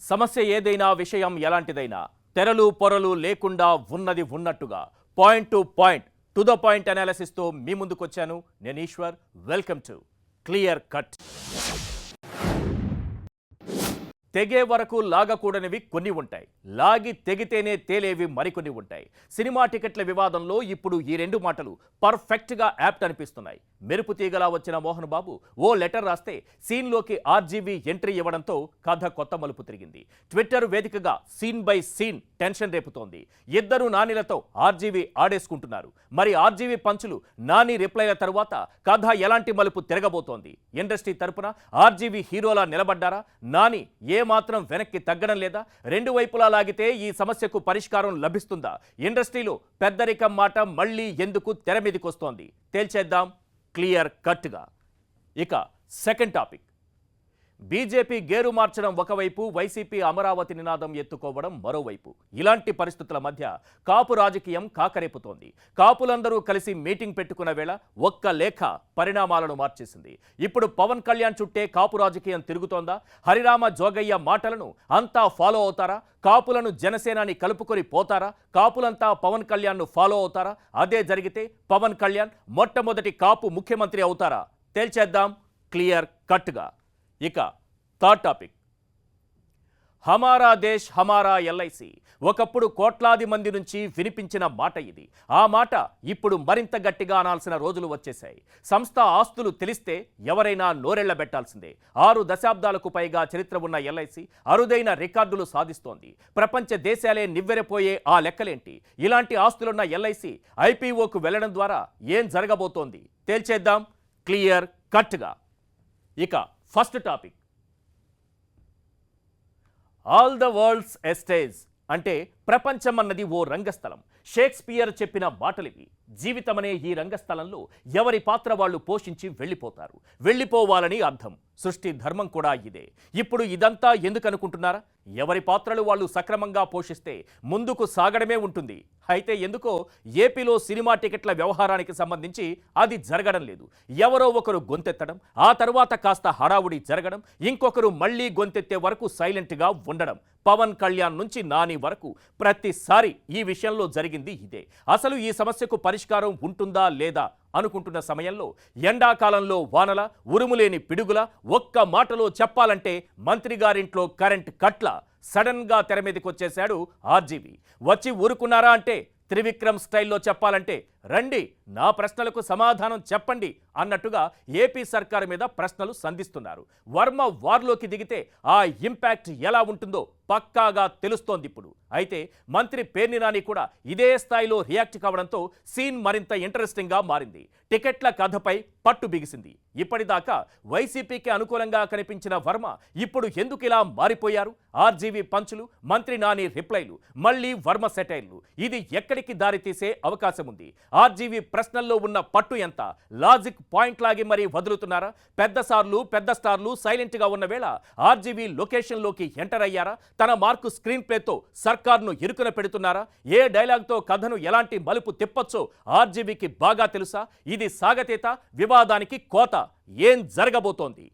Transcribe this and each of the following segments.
సమస్య ఏదైనా విషయం ఎలాంటిదైనా తెరలు పొరలు లేకుండా ఉన్నది ఉన్నట్టుగా point to point to the point analysis తో మీ ముందుకొచ్చాను నేను Eshwar. Welcome to clear cut. తెగే వరకు లాగకూడనివి కొన్ని ఉంటాయి, లాగి తెగితేనే తేలేవి మరికొన్ని ఉంటాయి. సినిమా టికెట్ల వివాదంలో ఇప్పుడు ఈ రెండు మాటలు పర్ఫెక్ట్గా యాప్ట్ అనిపిస్తున్నాయి. మెరుపు తీగలా వచ్చిన మోహన్ బాబు ఓ లెటర్ రాస్తే సీన్లోకి ఆర్జీవీ ఎంట్రీ ఇవ్వడంతో కథ కొత్త మలుపు తిరిగింది. ట్విట్టర్ వేదికగా సీన్ బై సీన్ టెన్షన్ రేపుతోంది. ఇద్దరు నానిలతో ఆర్జీవీ ఆడేసుకుంటున్నారు. మరి ఆర్జీవీ పంచులు నాని రిప్లైల తరువాత కథ ఎలాంటి మలుపు తిరగబోతోంది? ఇండస్ట్రీ తరపున ఆర్జీవీ హీరోలా నిలబడ్డారా? నాని మాత్రం వెనక్కి తగ్గడం లేదా? రెండు వైపులా లాగితే ఈ సమస్యకు పరిష్కారం లభిస్తుందా? ఇండస్ట్రీలో పెద్దరికం మాట మళ్ళీ ఎందుకు తెర మీదకొస్తోంది? తేల్చేద్దాం క్లియర్ కట్గా. ఇక సెకండ్ టాపిక్, బీజేపీ గేరు మార్చడం ఒకవైపు, వైసీపీ అమరావతి నినాదం ఎత్తుకోవడం మరోవైపు. ఇలాంటి పరిస్థితుల మధ్య కాపు రాజకీయం కాకరేపుతోంది. కాపులందరూ కలిసి మీటింగ్ పెట్టుకున్న వేళ ఒక్క లేఖ పరిణామాలను మార్చేసింది. ఇప్పుడు పవన్ కళ్యాణ్ చుట్టే కాపు రాజకీయం తిరుగుతోందా? హరిరామ జోగయ్య మాటలను అంతా ఫాలో అవుతారా? కాపులను జనసేనాని కలుపుకొని పోతారా? కాపులంతా పవన్ కళ్యాణ్ను ఫాలో అవుతారా? అదే జరిగితే పవన్ కళ్యాణ్ మొట్టమొదటి కాపు ముఖ్యమంత్రి అవుతారా? తేల్చేద్దాం క్లియర్ కట్గా. ఇక థర్డ్ టాపిక్, హమారా దేశ్ హమారా ఎల్ఐసి. ఒకప్పుడు కోట్లాది మంది నుంచి వినిపించిన మాట ఇది. ఆ మాట ఇప్పుడు మరింత గట్టిగా అనాల్సిన రోజులు వచ్చేశాయి. సంస్థ ఆస్తులు తెలిస్తే ఎవరైనా నోరెళ్లబెట్టాల్సిందే. 6 దశాబ్దాలకు పైగా చరిత్ర ఉన్న ఎల్ఐసి అరుదైన రికార్డులు సాధిస్తోంది. ప్రపంచ దేశాలే నివ్వెరపోయే ఆ లెక్కలేంటి? ఇలాంటి ఆస్తులున్న ఎల్ఐసి ఐపీఓకు వెళ్లడం ద్వారా ఏం జరగబోతోంది? తేల్చేద్దాం క్లియర్ కట్గా. ఇక first topic, all the world's a stage అంటే ప్రపంచం అన్నది ఓ రంగస్థలం. షేక్స్పియర్ చెప్పిన మాటలివి. జీవితమనే ఈ రంగస్థలంలో ఎవరి పాత్ర వాళ్ళు పోషించి వెళ్ళిపోతారు. వెళ్ళిపోవాలని అర్థం. సృష్టి ధర్మం కూడా ఇదే. ఇప్పుడు ఇదంతా ఎందుకు అనుకుంటున్నారా? ఎవరి పాత్రలు వాళ్ళు సక్రమంగా పోషిస్తే ముందుకు సాగడమే ఉంటుంది. అయితే ఎందుకో ఏపీలో సినిమా టికెట్ల వ్యవహారానికి సంబంధించి అది జరగడం లేదు. ఎవరో ఒకరు గొంతెత్తడం, ఆ తరువాత కాస్త హడావుడి జరగడం, ఇంకొకరు మళ్లీ గొంతెత్తే వరకు సైలెంట్గా ఉండడం. పవన్ కళ్యాణ్ నుంచి నాని వరకు ప్రతిసారి ఈ విషయంలో జరిగింది ఇదే. అసలు ఈ సమస్యకు పరిష్కారం ఉంటుందా లేదా అనుకుంటున్న సమయంలో ఎండాకాలంలో వానల, ఉరుములేని పిడుగుల, ఒక్క మాటలో చెప్పాలంటే మంత్రి గారింట్లో కరెంట్ కట్ల సడన్గా తెర మీదకి వచ్చేశాడు ఆర్జీవీ. వచ్చి ఊరుకున్నారా అంటే త్రివిక్రమ్ స్టైల్లో చెప్పాలంటే రండి నా ప్రశ్నలకు సమాధానం చెప్పండి అన్నట్టుగా ఏపీ సర్కారు మీద ప్రశ్నలు సంధిస్తున్నారు. వర్మ వార్లోకి దిగితే ఆ ఇంపాక్ట్ ఎలా ఉంటుందో పక్కాగా తెలుస్తోంది ఇప్పుడు. అయితే మంత్రి పేర్ని నాని కూడా ఇదే స్థాయిలో రియాక్ట్ కావడంతో సీన్ మరింత ఇంట్రెస్టింగ్గా మారింది. టికెట్ల కథపై పట్టు బిగిసింది. ఇప్పటిదాకా వైసీపీకి అనుకూలంగా కనిపించిన వర్మ ఇప్పుడు ఎందుకు ఇలా మారిపోయారు? ఆర్జీవీ పంచులు, మంత్రి నాని రిప్లైలు, మళ్లీ వర్మ సెటైర్లు. ఇది ఎక్కడికి దారితీసే అవకాశం ఉంది? ఆర్జీవీ ప్రశ్నల్లో ఉన్న పట్టు ఎంత? లాజిక్ పాయింట్ లాగి మరీ వదులుతున్నారా? పెద్ద స్టార్లు సైలెంట్ గా ఉన్న వేళ ఆర్జీవీ లొకేషన్ లోకి ఎంటర్ అయ్యారా? తన మార్కు స్క్రీన్ ప్లేతో సర్కార్ను ఇరుకున పెడుతున్నారా? ఏ డైలాగ్తో కథను ఎలాంటి మలుపు తిప్పొచ్చో ఆర్జీవీకి బాగా తెలుసా? ఇది సాగతీత, వివాదానికి కోత. ఏం జరగబోతోంది?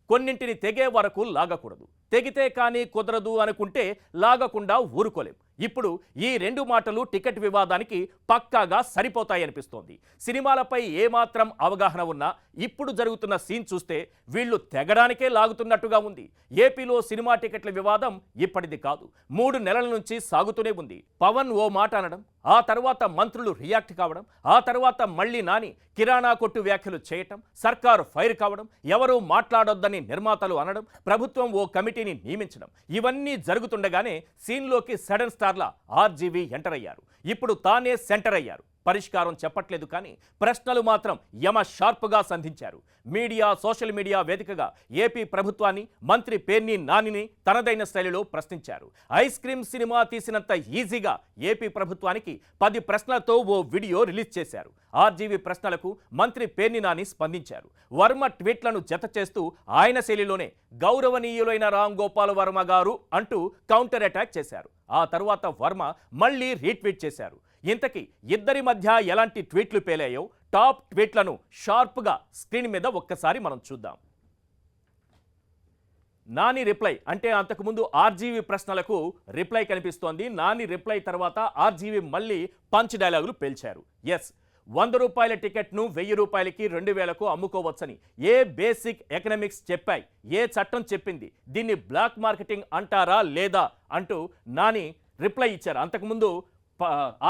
కొన్నింటిని తెగే వరకు లాగకూడదు, తెగితే కానీ కుదరదు అనుకుంటే లాగకుండా ఊరుకోలేం. ఇప్పుడు ఈ రెండు మాటలు టికెట్ వివాదానికి పక్కాగా సరిపోతాయనిపిస్తోంది. సినిమాలపై ఏమాత్రం అవగాహన ఉన్నా ఇప్పుడు జరుగుతున్న సీన్ చూస్తే వీళ్లు తెగడానికే లాగుతున్నట్టుగా ఉంది. ఏపీలో సినిమా టికెట్ల వివాదం ఇప్పటిది కాదు, 3 నెలల నుంచి సాగుతూనే ఉంది. పవన్ ఓ మాట అనడం, ఆ తర్వాత మంత్రులు రియాక్ట్ కావడం, ఆ తర్వాత మళ్లీ నాని కిరాణా కొట్టు వ్యాఖ్యలు చేయటం, సర్కారు ఫైర్ కావడం, ఎవరూ మాట్లాడొద్దని నిర్మాతలు అనడం, ప్రభుత్వం ఓ కమిటీని నియమించడం, ఇవన్నీ జరుగుతుండగానే సీన్లోకి సడన్ స్టార్ల ఆర్జీవీ ఎంటర్ అయ్యారు. ఇప్పుడు తానే సెంటర్ అయ్యారు. పరిష్కారం చెప్పట్లేదు కానీ ప్రశ్నలు మాత్రం యమ షార్ప్గా సంధించారు. మీడియా, సోషల్ మీడియా వేదికగా ఏపీ ప్రభుత్వాన్ని, మంత్రి పేర్ని నానిని తనదైన శైలిలో ప్రశ్నించారు. ఐస్ క్రీమ్ సినిమా తీసినంత ఈజీగా ఏపీ ప్రభుత్వానికి 10 ప్రశ్నలతో ఓ వీడియో రిలీజ్ చేశారు. ఆర్జీవీ ప్రశ్నలకు మంత్రి పేర్ని నాని స్పందించారు. వర్మ ట్వీట్లను జత చేస్తూ ఆయన శైలిలోనే గౌరవనీయులైన రామ్ గోపాల్ వర్మ గారు అంటూ కౌంటర్ అటాక్ చేశారు. ఆ తరువాత వర్మ మళ్లీ రీట్వీట్ చేశారు. ఇంతకీ ఇద్దరి మధ్య ఎలాంటి ట్వీట్లు పేలాయో టాప్ ట్వీట్లను షార్ప్గా స్క్రీన్ మీద ఒక్కసారి మనం చూద్దాం. నాని రిప్లై అంటే అంతకుముందు ఆర్జీవి ప్రశ్నలకు రిప్లై కనిపిస్తోంది. నాని రిప్లై తర్వాత ఆర్జీవి మళ్ళీ పంచ్ డైలాగులు పేల్చారు. ఎస్, 100 రూపాయల టికెట్ను 1000 రూపాయలకి 2000కు అమ్ముకోవచ్చని ఏ బేసిక్ ఎకనామిక్స్ చెప్పాయి, ఏ చట్టం చెప్పింది, దీన్ని బ్లాక్ మార్కెటింగ్ అంటారా లేదా అంటూ నాని రిప్లై ఇచ్చారు. అంతకుముందు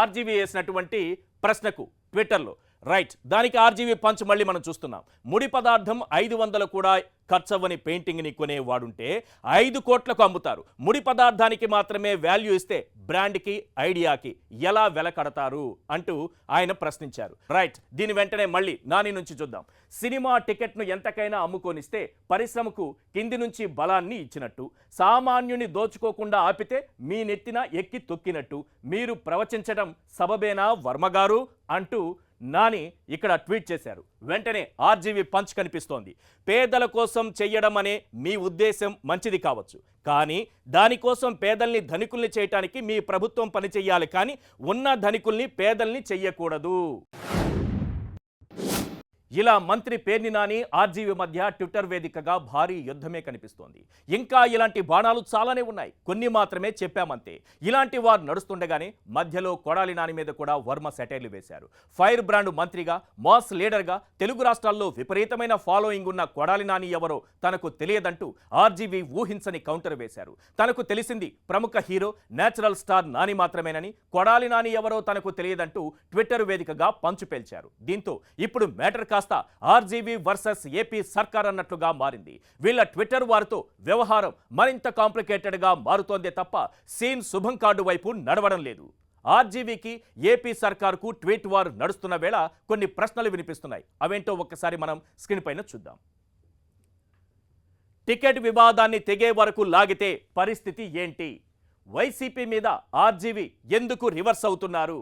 ఆర్జీవి వేసినటువంటి ప్రశ్నకు ట్విట్టర్లో. రైట్, దానికి ఆర్జీవి పంచ్ మళ్ళీ మనం చూస్తున్నాం. ముడి పదార్థం 500 కూడా ఖర్చవ్వని పెయింటింగ్ని కొనేవాడుంటే 5 కోట్లకు అమ్ముతారు. ముడి పదార్థానికి మాత్రమే వాల్యూ ఇస్తే బ్రాండ్కి, ఐడియాకి ఎలా వెల కడతారు అంటూ ఆయన ప్రశ్నించారు. రైట్, దీని వెంటనే మళ్ళీ నాని నుంచి చూద్దాం. సినిమా టికెట్ను ఎంతకైనా అమ్ముకొనిస్తే పరిశ్రమకు కింది నుంచి బలాన్ని ఇచ్చినట్టు, సామాన్యుని దోచుకోకుండా ఆపితే మీ నెత్తిన ఎక్కి తొక్కినట్టు మీరు ప్రవచించడం సబబేనా వర్మగారు అంటూ నాని ఇక్కడ ట్వీట్ చేశారు. వెంటనే ఆర్జీవి పంచ్ కనిపిస్తోంది. పేదల కోసం చెయ్యడం అనే మీ ఉద్దేశం మంచిది కావచ్చు, కానీ దానికోసం పేదల్ని ధనికుల్ని చేయటానికి మీ ప్రభుత్వం పని చెయ్యాలి, కానీ ఉన్న ధనికుల్ని పేదల్ని చెయ్యకూడదు. ఇలా మంత్రి పేర్ని నాని ఆర్జీవి మధ్య ట్విట్టర్ వేదికగా భారీ యుద్ధమే కనిపిస్తోంది. ఇంకా ఇలాంటి బాణాలు చాలానే ఉన్నాయి, కొన్ని మాత్రమే చెప్పామంతే. ఇలాంటి వారు నడుస్తుండగానే మధ్యలో కొడాలి నాని మీద కూడా వర్మ సెటైర్లు వేశారు. ఫైర్ బ్రాండ్ మంత్రిగా, మాస్ లీడర్గా తెలుగు రాష్ట్రాల్లో విపరీతమైన ఫాలోయింగ్ ఉన్న కొడాలి నాని ఎవరో తనకు తెలియదంటూ ఆర్జీవి ఊహించని కౌంటర్ వేశారు. తనకు తెలిసింది ప్రముఖ హీరో, నేచురల్ స్టార్ నాని మాత్రమేనని, కొడాలి నాని ఎవరో తనకు తెలియదంటూ ట్విట్టర్ వేదికగా పంచు పేల్చారు. దీంతో ఇప్పుడు మ్యాటర్ కాస్త ఆర్జీవి వర్సెస్ ఏపీ సర్కార్ అన్నట్లుగా మారింది. వీళ్ళ ట్విట్టర్ వారితో వ్యవహారం మరింత కాంప్లికేటెడ్ గా మారుతోందే తప్ప సీన్ శుభం కార్డు వైపు నడవడం లేదు. ఆర్జీవీకి, ఏపీ సర్కార్కు ట్వీట్ వార్ నడుస్తున్న వేళ కొన్ని ప్రశ్నలు వినిపిస్తున్నాయి. అవేంటో ఒక్కసారి మనం స్క్రీన్ పైన చూద్దాం. టికెట్ వివాదాన్ని తెగే వరకు లాగితే పరిస్థితి ఏంటి? వైసీపీ మీద ఆర్జీవి ఎందుకు రివర్స్ అవుతున్నారు?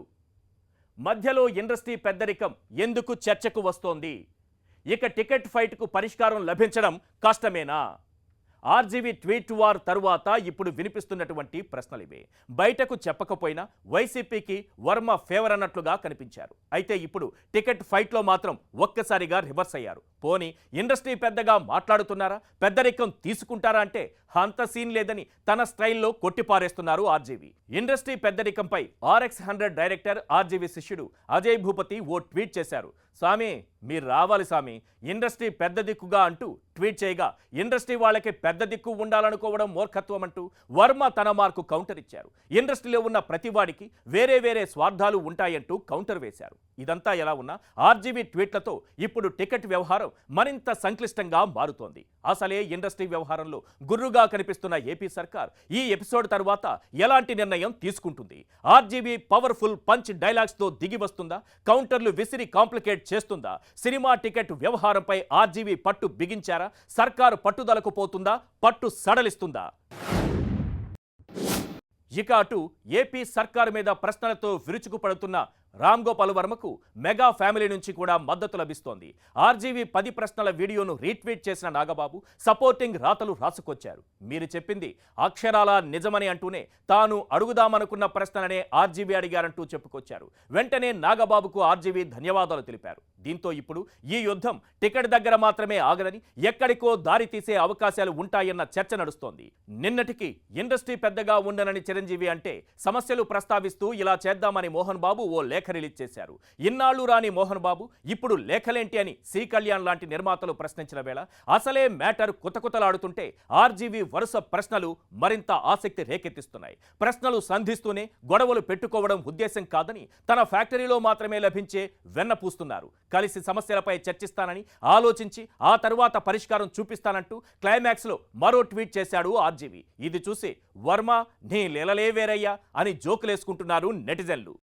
మధ్యలో ఇండస్ట్రీ పెద్దరికం ఎందుకు చర్చకు వస్తోంది? ఇక టికెట్ ఫైట్కు పరిష్కారం లభించడం కష్టమేనా? ఆర్జీవి ట్వీట్ వార్ తరువాత ఇప్పుడు వినిపిస్తున్నటువంటి ప్రశ్నలివే. బయటకు చెప్పకపోయినా వైసీపీకి వర్మ ఫేవర్ అన్నట్లుగా కనిపించారు. అయితే ఇప్పుడు టికెట్ ఫైట్లో మాత్రం ఒక్కసారిగా రివర్స్ అయ్యారు. పోనీ ఇండస్ట్రీ పెద్దగా మాట్లాడుతున్నారా, పెద్దరికం తీసుకుంటారా అంటే అంత సీన్ లేదని తన స్టైల్లో కొట్టిపారేస్తున్నారు ఆర్జీవి. ఇండస్ట్రీ పెద్దరికంపై RX100 డైరెక్టర్ ఆర్జీవి శిష్యుడు అజయ్ భూపతి ఓ ట్వీట్ చేశారు. స్వామి, మీరు రావాలి స్వామి, ఇండస్ట్రీ పెద్ద దిక్కుగా అంటూ ట్వీట్ చేయగా, ఇండస్ట్రీ వాళ్ళకి పెద్ద దిక్కు ఉండాలనుకోవడం మూర్ఖత్వం అంటూ వర్మ తన మార్కు కౌంటర్ ఇచ్చారు. ఇండస్ట్రీలో ఉన్న ప్రతివాడికి వేరే వేరే స్వార్థాలు ఉంటాయంటూ కౌంటర్ వేశారు. ఇదంతా ఎలా ఉన్నా ఆర్జీవి ట్వీట్లతో ఇప్పుడు టికెట్ వ్యవహారం మరింత సంక్లిష్టంగా మారుతోంది. అసలే ఇండస్ట్రీ వ్యవహారంలో గుర్రుగా కనిపిస్తున్న ఏపీ సర్కార్ ఈ ఎపిసోడ్ తర్వాత ఎలాంటి నిర్ణయం తీసుకుంటుంది? ఆర్జీవి పవర్ఫుల్ పంచ్ డైలాగ్స్ తో దిగి వస్తుందా? కౌంటర్లు విసిరి కాంప్లికేట్ చేస్తుందా? సినిమా టికెట్ వ్యవహారంపై ఆర్జీవి పట్టు బిగించారా? సర్కారు పట్టుదలకు పోతుందా? పట్టు సడలిస్తుందా? ఇక అటు ఏపీ సర్కారు మీద ప్రశ్నలతో విరుచుకుపడుతున్న రామ్ గోపాల్ వర్మకు మెగా ఫ్యామిలీ నుంచి కూడా మద్దతు లభిస్తోంది. ఆర్జీవి 10 ప్రశ్నల వీడియోను రీట్వీట్ చేసిన నాగబాబు సపోర్టింగ్ రాతలు రాసుకొచ్చారు. మీరు చెప్పింది అక్షరాల నిజమని అంటూనే తాను అడుగుదామనుకున్న ప్రశ్నలనే ఆర్జీవి అడిగారంటూ చెప్పుకొచ్చారు. వెంటనే నాగబాబుకు ఆర్జీవి ధన్యవాదాలు తెలిపారు. దీంతో ఇప్పుడు ఈ యుద్ధం టికెట్ దగ్గర మాత్రమే ఆగదని, ఎక్కడికో దారి తీసే అవకాశాలు ఉంటాయన్న చర్చ నడుస్తోంది. నిన్నటికి ఇండస్ట్రీ పెద్దగా ఉండనని చిరంజీవి అంటే సమస్యలు ప్రస్తావిస్తూ ఇలా చేద్దామని మోహన్ బాబు ఓ లేఖ రిలీజ్ చేశారు. ఇన్నాళ్లు రాని మోహన్ బాబు ఇప్పుడు లేఖలేంటి అని సి కళ్యాణ్ లాంటి నిర్మాతలు ప్రశ్నించిన వేళ అసలే మ్యాటర్ కుతకుతలాడుతుంటే ఆర్జీవి వరుస ప్రశ్నలు మరింత ఆసక్తి రేకెత్తిస్తున్నాయి. ప్రశ్నలు సంధిస్తూనే గొడవలు పెట్టుకోవడం ఉద్దేశం కాదని, తన ఫ్యాక్టరీలో మాత్రమే లభించే వెన్న పూస్తున్నారు. కలిసి సమస్యలపై చర్చిస్తానని, ఆలోచించి ఆ తరువాత పరిష్కారం చూపిస్తానంటూ క్లైమాక్స్ లో మరో ట్వీట్ చేశాడు ఆర్జీవి. ఇది చూసి వర్మ నీ లీలలే వేరయ్యా అని జోకులేసుకుంటున్నారు నెటిజన్లు.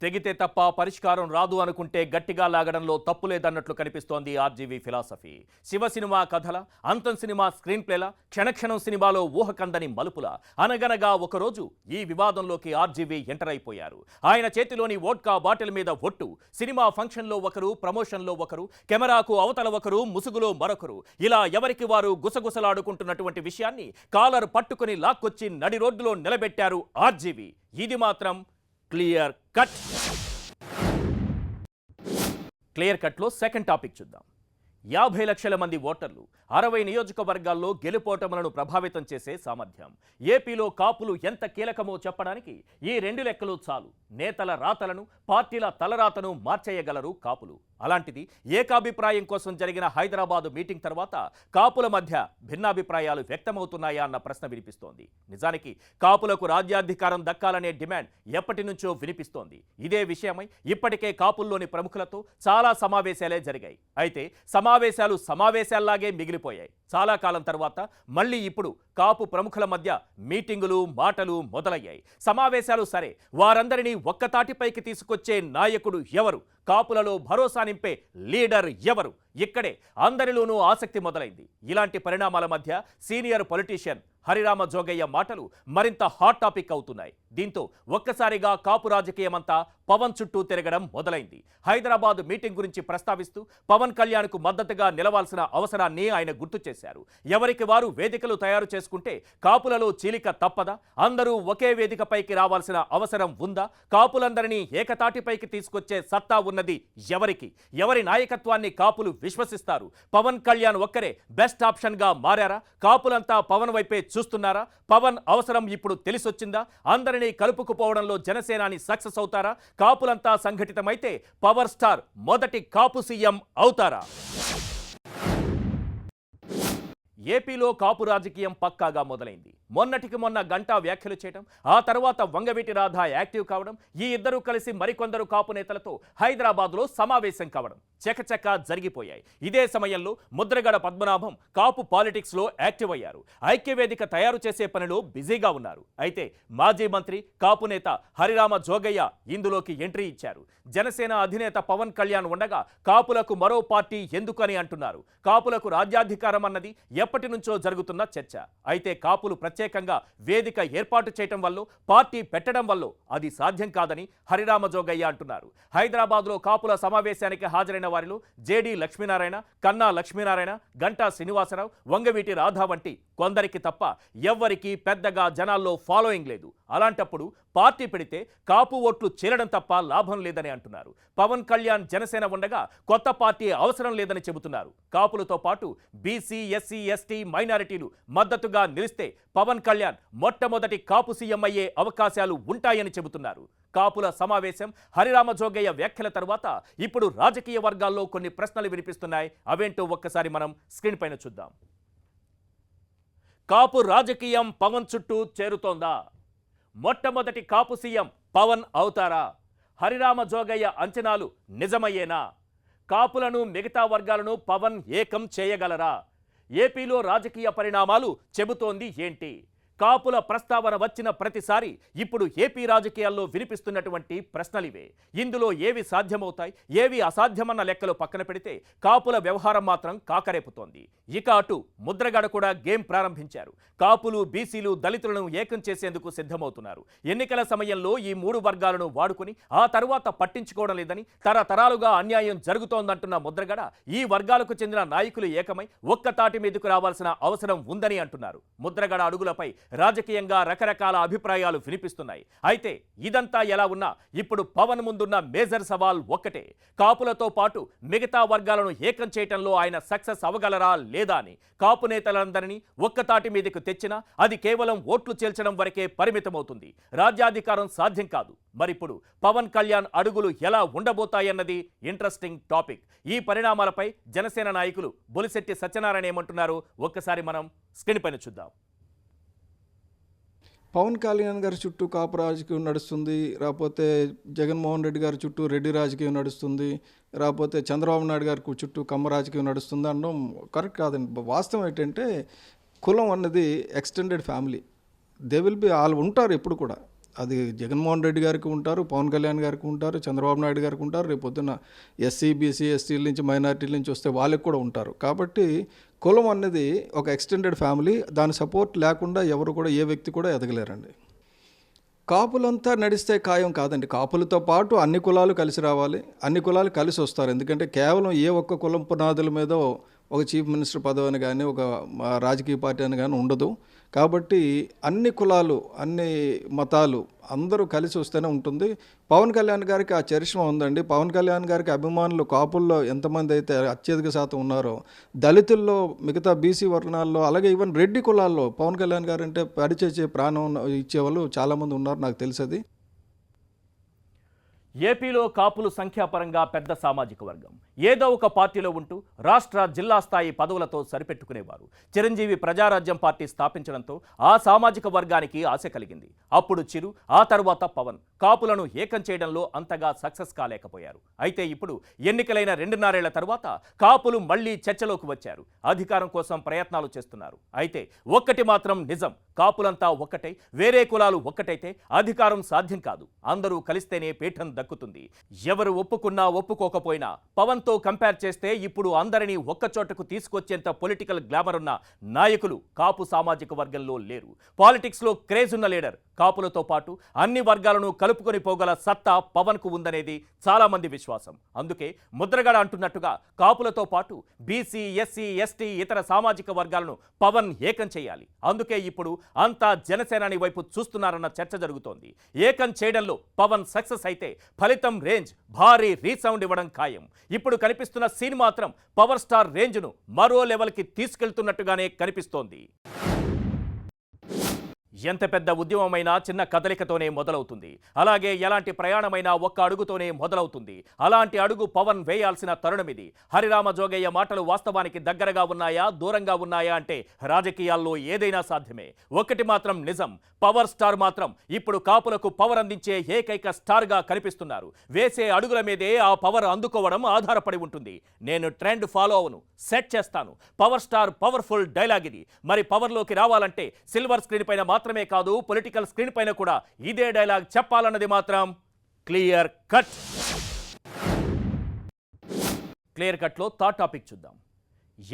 తెగితే తప్ప పరిష్కారం రాదు అనుకుంటే గట్టిగా లాగడంలో తప్పు లేదన్నట్లు కనిపిస్తోంది ఆర్జీవి ఫిలాసఫీ. శివ సినిమా కథల, అంతం సినిమా స్క్రీన్ ప్లేల, క్షణక్షణం సినిమాలో ఊహకందని మలుపుల అనగనగా ఒకరోజు ఈ వివాదంలోకి ఆర్జీవి ఎంటర్ అయిపోయారు. ఆయన చేతిలోని వోడ్కా బాటిల్ మీద ఒట్టు, సినిమా ఫంక్షన్లో ఒకరు, ప్రమోషన్లో ఒకరు, కెమెరాకు అవతల ఒకరు, ముసుగులో మరొకరు, ఇలా ఎవరికి వారు గుసగుసలాడుకుంటున్నటువంటి విషయాన్ని కాలర్ పట్టుకుని లాక్కొచ్చి నడి రోడ్డులో నిలబెట్టారు ఆర్జీవి. ఇది మాత్రం క్లియర్ కట్. క్లియర్ కట్లో సెకండ్ టాపిక్ చూద్దాం. 50 లక్షల మంది ఓటర్లు, 60 నియోజకవర్గాల్లో గెలుపోటములను ప్రభావితం చేసే సామర్థ్యం. ఏపీలో కాపులు ఎంత కీలకమో చెప్పడానికి ఈ 2 లెక్కలు చాలు. నేతల రాతలను, పార్టీల తలరాతను మార్చేయగలరు కాపులు. అలాంటిది ఏకాభిప్రాయం కోసం జరిగిన హైదరాబాదు మీటింగ్ తర్వాత కాపుల మధ్య భిన్నాభిప్రాయాలు వ్యక్తమవుతున్నాయా అన్న ప్రశ్న వినిపిస్తోంది. నిజానికి కాపులకు రాజ్యాధికారం దక్కాలనే డిమాండ్ ఎప్పటి నుంచో వినిపిస్తోంది. ఇదే విషయమై ఇప్పటికే కాపుల్లోని ప్రముఖులతో చాలా సమావేశాలే జరిగాయి. అయితే సమావేశాలు సమావేశాల్లాగే మిగిలిపోయాయి. చాలా కాలం తర్వాత మళ్ళీ ఇప్పుడు కాపు ప్రముఖుల మధ్య మీటింగులు, మాటలు మొదలయ్యాయి. సమావేశాలు సరే, వారందరినీ ఒక్కతాటిపైకి తీసుకొచ్చే నాయకుడు ఎవరు? కాపులలో భరోసా నింపే లీడర్ ఎవరు? ఇక్కడే అందరిలోనూ ఆసక్తి మొదలైంది. ఇలాంటి పరిణామాల మధ్య సీనియర్ పొలిటీషియన్ హరిరామ జోగయ్య మాటలు మరింత హాట్ టాపిక్ అవుతున్నాయి. దీంతో ఒక్కసారిగా కాపు రాజకీయమంతా పవన్ చుట్టూ తిరగడం మొదలైంది. హైదరాబాద్ మీటింగ్ గురించి ప్రస్తావిస్తూ పవన్ కళ్యాణ్కు మద్దతుగా నిలవాల్సిన అవసరాన్ని ఆయన గుర్తు చేశారు. ఎవరికి వారు వేదికలు తయారు చేసుకుంటే కాపులలో చీలిక తప్పదా? అందరూ ఒకే వేదికపైకి రావాల్సిన అవసరం ఉందా? కాపులందరినీ ఏకతాటిపైకి తీసుకొచ్చే సత్తా ఉన్నది ఎవరికి? ఎవరి నాయకత్వాన్ని కాపులు విశ్వసిస్తారు? పవన్ కళ్యాణ్ ఒక్కరే బెస్ట్ ఆప్షన్ గా మారారా? కాపులంతా పవన్ వైపే చూస్తున్నారా? పవన్ అవసరం ఇప్పుడు తెలిసొచ్చిందా? అందరినీ కలుపుకుపోవడంలో జనసేనాని సక్సెస్ అవుతారా? కాపులంతా సంఘటితమైతే పవర్ స్టార్ మొదటి కాపు సీఎం అవుతారా? ఏపీలో కాపు రాజకీయం పక్కాగా మొదలైంది. మొన్నటికి మొన్న గంటా వ్యాఖ్యలు చేయడం, ఆ తర్వాత వంగవీటి రాధ యాక్టివ్ కావడం, ఈ ఇద్దరు కలిసి మరికొందరు కాపు నేతలతో హైదరాబాద్లో సమావేశం కావడం చకచకా జరిగిపోయాయి. ఇదే సమయంలో ముద్రగడ పద్మనాభం కాపు పాలిటిక్స్లో యాక్టివ్ అయ్యారు. ఐక్యవేదిక తయారు చేసే పనిలో బిజీగా ఉన్నారు. అయితే మాజీ మంత్రి కాపు నేత హరిరామ జోగయ్య ఇందులోకి ఎంట్రీ ఇచ్చారు. జనసేన అధినేత పవన్ కళ్యాణ్ ఉండగా కాపులకు మరో పార్టీ ఎందుకని అంటున్నారు. కాపులకు రాజ్యాధికారం అన్నది ఎప్పటి నుంచో జరుగుతున్న చర్చ. అయితే కాపులు ప్రత్యేకంగా వేదిక ఏర్పాటు చేయటం వల్ల, పార్టీ పెట్టడం వల్ల అది సాధ్యం కాదని హరిరామ జోగయ్య అంటున్నారు. హైదరాబాద్లో కాపుల సమావేశానికి హాజరైన వారిలో జేడి లక్ష్మీనారాయణ, కన్నా లక్ష్మీనారాయణ, గంటా శ్రీనివాసరావు, వంగవీటి రాధా వంటి కొందరికి తప్ప ఎవ్వరికీ పెద్దగా జనాల్లో ఫాలోయింగ్ లేదు. అలాంటప్పుడు పార్టీ పెడితే కాపు ఓట్లు చేరడం తప్ప లాభం లేదని అంటున్నారు. పవన్ కళ్యాణ్ జనసేన ఉండగా కొత్త పార్టీ అవసరం లేదని చెబుతున్నారు. కాపులతో పాటు బీసీ, ఎస్సీ, ఎస్టీ, మైనారిటీలు మద్దతుగా నిలిస్తే పవన్ కళ్యాణ్ మొట్టమొదటి కాపు సీఎం అయ్యే అవకాశాలు ఉంటాయని చెబుతున్నారు. కాపుల సమావేశం, హరిరామ జోగయ్య వ్యాఖ్యల తర్వాత ఇప్పుడు రాజకీయ వర్గాల్లో కొన్ని ప్రశ్నలు వినిపిస్తున్నాయి. అవేంటో ఒక్కసారి మనం స్క్రీన్ పైన చూద్దాం. కాపు రాజకీయం పవన్ చుట్టూ చేరుతోందా? మొట్టమొదటి కాపు సీఎం పవన్ అవుతారా? హరిరామ జోగయ్య అంచనాలు నిజమయ్యేనా? కాపులను, మిగతా వర్గాలను పవన్ ఏకం చేయగలరా? ఏపీలో రాజకీయ పరిణామాలు చెబుతోంది ఏంటి? కాపుల ప్రస్తావన వచ్చిన ప్రతిసారి ఇప్పుడు ఏపీ రాజకీయాల్లో వినిపిస్తున్నటువంటి ప్రశ్నలివే. ఇందులో ఏవి సాధ్యమవుతాయి, ఏవి అసాధ్యమన్న లెక్కలు పక్కన పెడితే కాపుల వ్యవహారం మాత్రం కాకరేపుతోంది. ఇక అటు ముద్రగడ కూడా గేమ్ ప్రారంభించారు. కాపులు, బీసీలు, దళితులను ఏకం చేసేందుకు సిద్ధమవుతున్నారు. ఎన్నికల సమయంలో ఈ 3 వర్గాలను వాడుకుని ఆ తరువాత పట్టించుకోవడం లేదని, తరతరాలుగా అన్యాయం జరుగుతోందంటున్న ముద్రగడ ఈ వర్గాలకు చెందిన నాయకులు ఏకమై ఒక్కతాటి మీదకు రావాల్సిన అవసరం ఉందని అంటున్నారు. ముద్రగడ అడుగులపై రాజకీయంగా రకరకాల అభిప్రాయాలు వినిపిస్తున్నాయి. అయితే ఇదంతా ఎలా ఉన్నా ఇప్పుడు పవన్ ముందున్న మేజర్ సవాల్ ఒక్కటే. కాపులతో పాటు మిగతా వర్గాలను ఏకం చేయటంలో ఆయన సక్సెస్ అవగలరా లేదా అని. కాపు నేతలందరినీ ఒక్కతాటి మీదకు తెచ్చినా అది కేవలం ఓట్లు చేల్చడం వరకే పరిమితమవుతుంది. రాజ్యాధికారం సాధ్యం కాదు. మరిప్పుడు పవన్ కళ్యాణ్ అడుగులు ఎలా ఉండబోతాయన్నది ఇంట్రెస్టింగ్ టాపిక్. ఈ పరిణామాలపై జనసేన నాయకులు బొలిశెట్టి సత్యనారాయణ ఏమంటున్నారు ఒక్కసారి మనం స్క్రీన్ పైన చూద్దాం. పవన్ కళ్యాణ్ గారి చుట్టూ కాపు రాజకీయం నడుస్తుంది, రాకపోతే జగన్మోహన్ రెడ్డి గారి చుట్టూ రెడ్డి రాజకీయం నడుస్తుంది, రాకపోతే చంద్రబాబు నాయుడు గారి చుట్టూ కమ్మ రాజకీయం నడుస్తుంది అనడం కరెక్ట్ కాదండి. వాస్తవం ఏంటంటే కులం అన్నది extended family. They will be వాళ్ళు ఉంటారు ఎప్పుడు కూడా. అది జగన్మోహన్ రెడ్డి గారికి ఉంటారు, పవన్ కళ్యాణ్ గారికి ఉంటారు, చంద్రబాబు నాయుడు గారికి ఉంటారు, రేపు పొద్దున్న ఎస్సీ, బీసీ, ఎస్టీల నుంచి, మైనారిటీల నుంచి వస్తే వాళ్ళకి కూడా ఉంటారు. కాబట్టి కులం అన్నది ఒక ఎక్స్టెండెడ్ ఫ్యామిలీ. దాని సపోర్ట్ లేకుండా ఎవరు కూడా, ఏ వ్యక్తి కూడా ఎదగలేరండి. కాపులంతా నడిస్తే ఖాయం కాదండి. కాపులతో పాటు అన్ని కులాలు కలిసి రావాలి, అన్ని కులాలు కలిసి వస్తారు. ఎందుకంటే కేవలం ఏ ఒక్క కులం పునాదుల మీదో ఒక చీఫ్ మినిస్టర్ పదవి అని కానీ ఒక రాజకీయ పార్టీ అని కానీ ఉండదు. కాబట్టి అన్ని కులాలు, అన్ని మతాలు అందరూ కలిసి వస్తేనే ఉంటుంది. పవన్ కళ్యాణ్ గారికి ఆ చరిష్మా ఉందండి. పవన్ కళ్యాణ్ గారికి అభిమానులు కాపుల్లో ఎంతమంది అయితే అత్యధిక శాతం ఉన్నారో, దళితుల్లో, మిగతా బీసీ వర్ణాల్లో, అలాగే ఈవెన్ రెడ్డి కులాల్లో పవన్ కళ్యాణ్ గారు అంటే పరిచే ప్రాణం ఇచ్చేవాళ్ళు చాలామంది ఉన్నారు, నాకు తెలిసేది. ఏపీలో కాపులు సంఖ్యాపరంగా పెద్ద సామాజిక వర్గం. ఏదో ఒక పార్టీలో ఉంటూ రాష్ట్ర, జిల్లా స్థాయి పదవులతో సరిపెట్టుకునేవారు. చిరంజీవి ప్రజారాజ్యం పార్టీ స్థాపించడంతో ఆ సామాజిక వర్గానికి ఆశ కలిగింది. అప్పుడు చిరు, ఆ తర్వాత పవన్ కాపులను ఏకం చేయడంలో అంతగా సక్సెస్ కాలేకపోయారు. అయితే ఇప్పుడు ఎన్నికలైన 2.5 ఏళ్ల తర్వాత కాపులు మళ్లీ చర్చలోకి వచ్చారు. అధికారం కోసం ప్రయత్నాలు చేస్తున్నారు. అయితే ఒక్కటి మాత్రం నిజం, కాపులంతా ఒక్కటై వేరే కులాలు ఒక్కటైతే అధికారం సాధ్యం కాదు. అందరూ కలిస్తేనే పీఠం దక్కుతుంది. ఎవరు ఒప్పుకున్నా ఒప్పుకోకపోయినా పవన్తో కంపేర్ చేస్తే ఇప్పుడు అందరినీ ఒక్కచోటకు తీసుకొచ్చేంత పొలిటికల్ గ్లామర్ ఉన్న నాయకులు కాపు సామాజిక వర్గంలో లేరు. పాలిటిక్స్లో క్రేజ్ ఉన్న లీడర్ కాపులతో పాటు అన్ని వర్గాలను కలుపుకొని పోగల సత్తా పవన్కు ఉందనేది చాలా మంది విశ్వాసం. అందుకే ముద్రగడ అంటున్నట్టుగా కాపులతో పాటు బీసీ, ఎస్సీ, ఎస్టీ, ఇతర సామాజిక వర్గాలను పవన్ ఏకం చేయాలి. అందుకే ఇప్పుడు అంతా జనసేనాని వైపు చూస్తున్నారన్న చర్చ జరుగుతోంది. ఏకం చేయడంలో పవన్ సక్సెస్ అయితే ఫలితం రేంజ్ భారీ రీసౌండ్ ఇవ్వడం ఖాయం. ఇప్పుడు కనిపిస్తున్న సీన్ మాత్రం పవర్ స్టార్ రేంజ్ను మరో లెవెల్కి తీసుకెళ్తున్నట్టుగానే కనిపిస్తోంది. ఎంత పెద్ద ఉద్యమమైనా చిన్న కదలికతోనే మొదలవుతుంది. అలాగే ఎలాంటి ప్రయాణమైనా ఒక్క అడుగుతోనే మొదలవుతుంది. అలాంటి అడుగు పవన్ వేయాల్సిన తరుణమిది. హరిరామ జోగయ్య మాటలు వాస్తవానికి దగ్గరగా ఉన్నాయా, దూరంగా ఉన్నాయా అంటే రాజకీయాల్లో ఏదైనా సాధ్యమే. ఒకటి మాత్రం నిజం, పవర్ స్టార్ మాత్రం ఇప్పుడు కాపులకు పవర్ అందించే ఏకైక స్టార్గా కనిపిస్తున్నారు. వేసే అడుగుల మీదే ఆ పవర్ అందుకోవడం ఆధారపడి ఉంటుంది. నేను ట్రెండ్ ఫాలో అవును, సెట్ చేస్తాను. పవర్ స్టార్ పవర్ఫుల్ డైలాగ్ ఇది. మరి పవర్లోకి రావాలంటే సిల్వర్ స్క్రీన్ పైన మాత్రమే కాదు, పొలిటికల్ స్క్రీన్ పైన కూడా ఇదే డైలాగ్ చెప్పాలన్నది మాత్రం క్లియర్ కట్. క్లియర్ కట్లో థాట్ టాపిక్ చూద్దాం.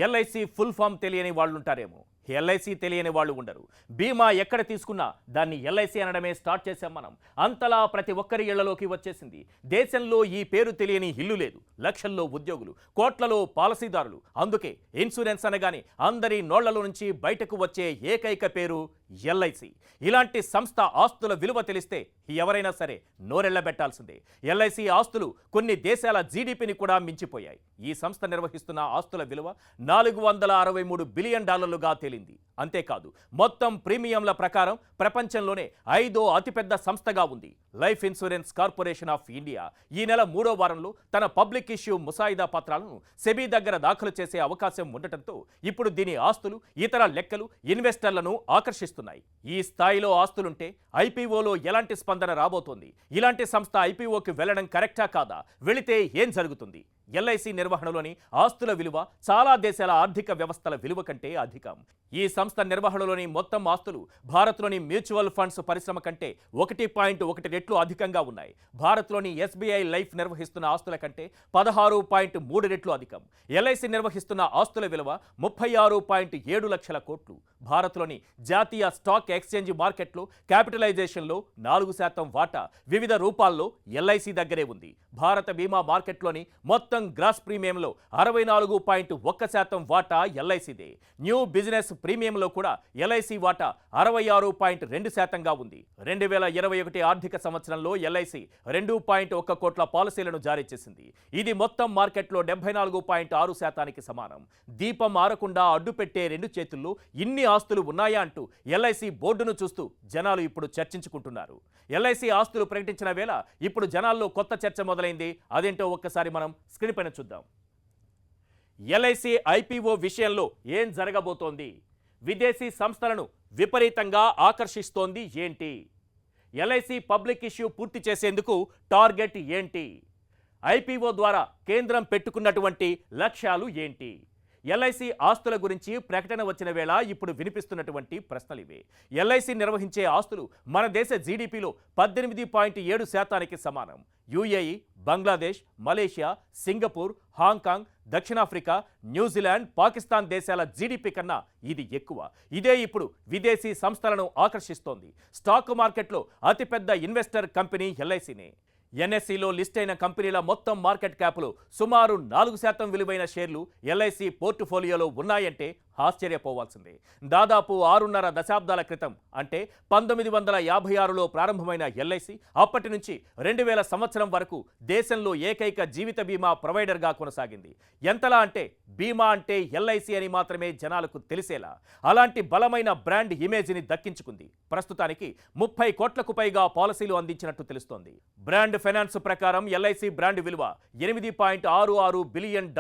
ఎల్ఐసి ఫుల్ ఫామ్ తెలియని వాళ్ళు ఉంటారేమో, ఎల్ఐసి తెలియని వాళ్ళు ఉండరు. బీమా ఎక్కడ తీసుకున్నా దాన్ని ఎల్ఐసి అనడమే స్టార్ట్ చేశాం మనం. అంతలా ప్రతి ఒక్కరి ఇళ్లలోకి వచ్చేసింది. దేశంలో ఈ పేరు తెలియని ఇల్లు లేదు. లక్షల్లో ఉద్యోగులు, కోట్లలో పాలసీదారులు. అందుకే ఇన్సూరెన్స్ అనగానే అందరి నోళ్లలో నుంచి బయటకు వచ్చే ఏకైక పేరు ఎల్ఐసి. ఇలాంటి సంస్థ ఆస్తుల విలువ తెలిస్తే ఎవరైనా సరే నోరెళ్లబెట్టాల్సిందే. ఎల్ఐసి ఆస్తులు కొన్ని దేశాల జీడీపీని కూడా మించిపోయాయి. ఈ సంస్థ నిర్వహిస్తున్న ఆస్తుల విలువ $463 బిలియన్ తేలింది. అంతేకాదు, మొత్తం ప్రీమియంల ప్రకారం ప్రపంచంలోనే 5వ అతిపెద్ద సంస్థగా ఉంది. Life insurance corporation of India ఈ నెల 3వ వారంలో తన పబ్లిక్ ఇష్యూ ముసాయిదా పత్రాలను సెబీ దగ్గర దాఖలు చేసే అవకాశం ఉండటంతో ఇప్పుడు దీని ఆస్తులు, ఇతర లెక్కలు ఇన్వెస్టర్లను ఆకర్షిస్తున్నాయి. ఈ స్థాయిలో ఆస్తులుంటే ఐపీఓలో ఎలాంటి స్పందన రాబోతోంది? ఇలాంటి సంస్థ ఐపీఓకి వెళ్లడం కరెక్టా కాదా? వెళితే ఏం జరుగుతుంది? ఎల్ఐసి నిర్వహణలోని ఆస్తుల విలువ చాలా దేశాల ఆర్థిక వ్యవస్థల విలువ కంటే అధికం. ఈ సంస్థ నిర్వహణలోని మొత్తం ఆస్తులు భారత్లోని మ్యూచువల్ ఫండ్స్ పరిశ్రమ కంటే 1.1 రెట్లు అధికంగా ఉన్నాయి. భారత్లోని ఎస్బీఐ లైఫ్ నిర్వహిస్తున్న ఆస్తుల కంటే 16.3 రెట్లు అధికం. ఎల్ఐసి నిర్వహిస్తున్న ఆస్తుల విలువ 36.7 లక్షల కోట్లు. భారత్లోని జాతీయ స్టాక్ ఎక్స్చేంజ్ మార్కెట్లో క్యాపిటలైజేషన్లో 4% వాటా వివిధ రూపాల్లో ఎల్ఐసి దగ్గరే ఉంది. భారత బీమా మార్కెట్లోని మొత్తం గ్రాస్ ప్రీమియంలో 64.1% వాటా ఎల్ఐసిదే. న్యూ బిజినెస్ ప్రీమియంలో కూడా ఎల్ఐసి వాటా 66.2%గా ఉంది. 2021 ఆర్థిక సంవత్సరంలో ఎల్ఐసి 2.1 కోట్ల పాలసీలను జారీ చేసింది. ఇది మొత్తం మార్కెట్లో 74.6%కి సమానం. దీపం ఆరకుండా అడ్డుపెట్టే 2 చేతుల్లో ఇన్ని ఆస్తులు ఉన్నాయా అంటూ ఎల్ఐసి బోర్డును చూస్తూ జనాలు ఇప్పుడు చర్చించుకుంటున్నారు. ఎల్ఐసి ఆస్తులు ప్రకటించిన వేళ ఇప్పుడు జనాల్లో కొత్త చర్చ మొదలైంది. అదేంటో ఒక్కసారి మనం స్క్రీన్ పైన చూద్దాం. ఎల్ఐసి ఐపీఓ విషయంలో ఏం జరగబోతోంది? విదేశీ సంస్థలను విపరీతంగా ఆకర్షిస్తోంది ఏంటి? ఎల్ఐసి పబ్లిక్ ఇష్యూ పూర్తి చేసేందుకు టార్గెట్ ఏంటి? ఐపీఓ ద్వారా కేంద్రం పెట్టుకున్నటువంటి లక్ష్యాలు ఏంటి? ఎల్ఐసి ఆస్తుల గురించి ప్రకటన వచ్చిన వేళ ఇప్పుడు వినిపిస్తున్నటువంటి ప్రశ్నలివే. ఎల్ఐసి నిర్వహించే ఆస్తులు మన దేశ జీడీపీలో 18.7%కి సమానం. UAE, Bangladesh, Malaysia, Singapore, Hong Kong, దక్షిణాఫ్రికా, న్యూజిలాండ్, పాకిస్తాన్ దేశాల జీడీపీ కన్నా ఇది ఎక్కువ. ఇదే ఇప్పుడు విదేశీ సంస్థలను ఆకర్షిస్తోంది. స్టాక్ మార్కెట్లో అతిపెద్ద ఇన్వెస్టర్ కంపెనీ ఎల్ఐసినే. ఎన్ఎస్సిలో లిస్ట్ అయిన కంపెనీల మొత్తం మార్కెట్ క్యాప్లో సుమారు 4% విలువైన షేర్లు ఎల్ఐసి పోర్టుఫోలియోలో ఉన్నాయంటే ఆశ్చర్యపోవాల్సిందే. దాదాపు 6.5 దశాబ్దాల క్రితం అంటే 1956లో ప్రారంభమైన ఎల్ఐసి అప్పటి నుంచి 2000 సంవత్సరం వరకు దేశంలో ఏకైక జీవిత బీమా ప్రొవైడర్గా కొనసాగింది. ఎంతలా అంటే బీమా అంటే ఎల్ఐసి అని మాత్రమే జనాలకు తెలిసేలా అలాంటి బలమైన బ్రాండ్ ఇమేజ్ని దక్కించుకుంది. ప్రస్తుతానికి 30 కోట్లకు పైగా పాలసీలు అందించినట్టు తెలుస్తోంది. బ్రాండ్ ఫైనాన్స్ ప్రకారం ఎల్ఐసి బ్రాండ్ విలువ $8.66 billion.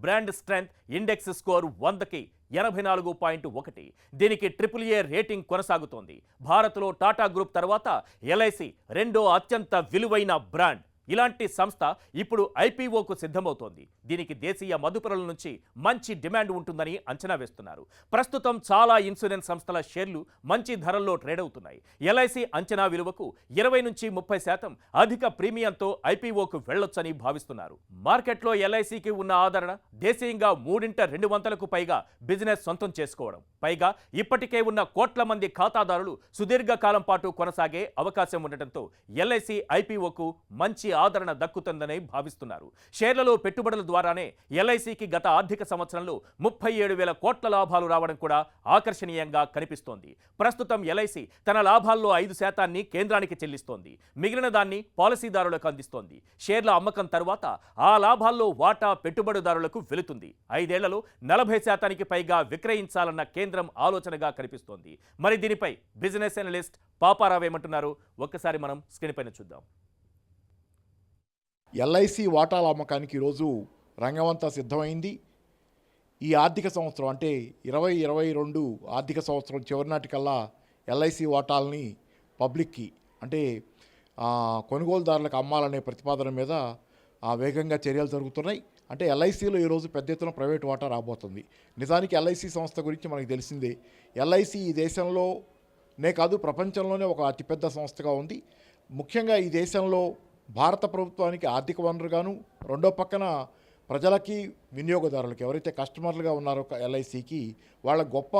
Brand strength index score 100కి 84.1. దీనికి AAA రేటింగ్ కొనసాగుతోంది. భారత్లో టాటా గ్రూప్ తర్వాత ఎల్ఐసి రెండో అత్యంత విలువైన బ్రాండ్. ఇలాంటి సంస్థ ఇప్పుడు ఐపీఓకు సిద్ధమవుతోంది. దీనికి దేశీయ మదుపరుల నుంచి మంచి డిమాండ్ ఉంటుందని అంచనా వేస్తున్నారు. ప్రస్తుతం చాలా ఇన్సూరెన్స్ సంస్థల షేర్లు మంచి ధరల్లో ట్రేడ్ అవుతున్నాయి. ఎల్ఐసి అంచనా విలువకు 20 నుంచి 30% అధిక ప్రీమియంతో ఐపీఓకు వెళ్లొచ్చని భావిస్తున్నారు. మార్కెట్లో ఎల్ఐసికి ఉన్న ఆదరణ దేశీయంగా 3/2 పైగా బిజినెస్ సొంతం చేసుకోవడం, పైగా ఇప్పటికే ఉన్న కోట్ల మంది ఖాతాదారులు సుదీర్ఘకాలం పాటు కొనసాగే అవకాశం ఉండటంతో ఎల్ఐసి ఐపీఓకు మంచి ఆదరణ దక్కుతుందని భావిస్తున్నారు. షేర్లలో పెట్టుబడుల ద్వారానే ఎల్ఐసికి గత ఆర్థిక సంవత్సరంలో 37,000 కోట్ల లాభాలు రావడం కూడా ఆకర్షణీయంగా కనిపిస్తోంది. ప్రస్తుతం ఎల్ఐసి తన లాభాల్లో 5% కేంద్రానికి చెల్లిస్తోంది. మిగిలిన దాన్ని పాలసీదారులకు అందిస్తోంది. షేర్ల అమ్మకం తర్వాత ఆ లాభాల్లో వాటా పెట్టుబడిదారులకు వెళుతుంది. 5 ఏళ్లలో 40% పైగా విక్రయించాలన్న కేంద్రం ఆలోచనగా కనిపిస్తోంది. మరి దీనిపై బిజినెస్ అనలిస్ట్ పాపారావు ఏమంటున్నారు ఒక్కసారి మనం స్క్రీన్ పైన చూద్దాం. ఎల్ఐసి వాటాల అమ్మకానికి ఈరోజు రంగమంతా సిద్ధమైంది. ఈ ఆర్థిక సంవత్సరం అంటే 2022 ఆర్థిక సంవత్సరం చివరి నాటికల్లా ఎల్ఐసి వాటాలని పబ్లిక్కి అంటే కొనుగోలుదారులకు అమ్మాలనే ప్రతిపాదన మీద వేగంగా చర్యలు జరుగుతున్నాయి. అంటే ఎల్ఐసిలో ఈరోజు పెద్ద ఎత్తున ప్రైవేట్ వాటా రాబోతుంది. నిజానికి ఎల్ఐసి సంస్థ గురించి మనకు తెలిసిందే. ఎల్ఐసి ఈ దేశంలోనే కాదు ప్రపంచంలోనే ఒక అతిపెద్ద సంస్థగా ఉంది. ముఖ్యంగా ఈ దేశంలో భారత ప్రభుత్వానికి ఆర్థిక వనరుగాను, రెండో పక్కన ప్రజలకి వినియోగదారులకు ఎవరైతే కస్టమర్లుగా ఉన్నారో ఎల్ఐసికి వాళ్ళ గొప్ప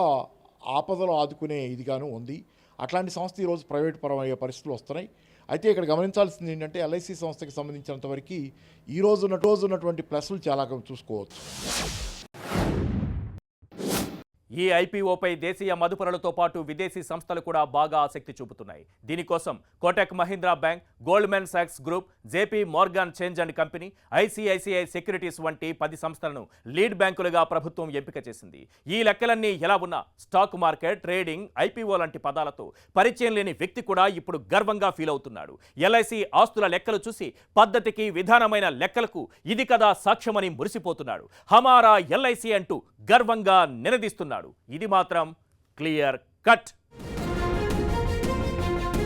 ఆపదలు ఆదుకునే ఇదిగాను ఉంది. అట్లాంటి సంస్థ ఈరోజు ప్రైవేట్ పరమయ్యే పరిస్థితులు వస్తున్నాయి. అయితే ఇక్కడ గమనించాల్సింది ఏంటంటే ఎల్ఐసి సంస్థకి సంబంధించినంతవరకు ఈ రోజు ఉన్నటువంటి ప్లస్లు చాలా చూసుకోవచ్చు. ఈ ఐపీఓపై దేశీయ మదుపరులతో పాటు విదేశీ సంస్థలు కూడా బాగా ఆసక్తి చూపుతున్నాయి. దీనికోసం Kotak Mahindra bank, Goldman socks group, JP Morgan change and company, ICICI securities వంటి 10 సంస్థలను లీడ్ బ్యాంకులుగా ప్రభుత్వం ఎంపిక చేసింది. ఈ లెక్కలన్నీ ఎలా ఉన్నా స్టాక్ మార్కెట్, ట్రేడింగ్, ఐపీఓ లాంటి పదాలతో పరిచయం లేని వ్యక్తి కూడా ఇప్పుడు గర్వంగా ఫీల్ అవుతున్నాడు. ఎల్ఐసి ఆస్తుల లెక్కలు చూసి పద్ధతికి, విధానమైన లెక్కలకు ఇది కదా సాక్ష్యమని మురిసిపోతున్నాడు. హమారా ఎల్ఐసి అంటూ గర్వంగా నినదిస్తున్నాడు. ఇది మాత్రం క్లియర్ కట్.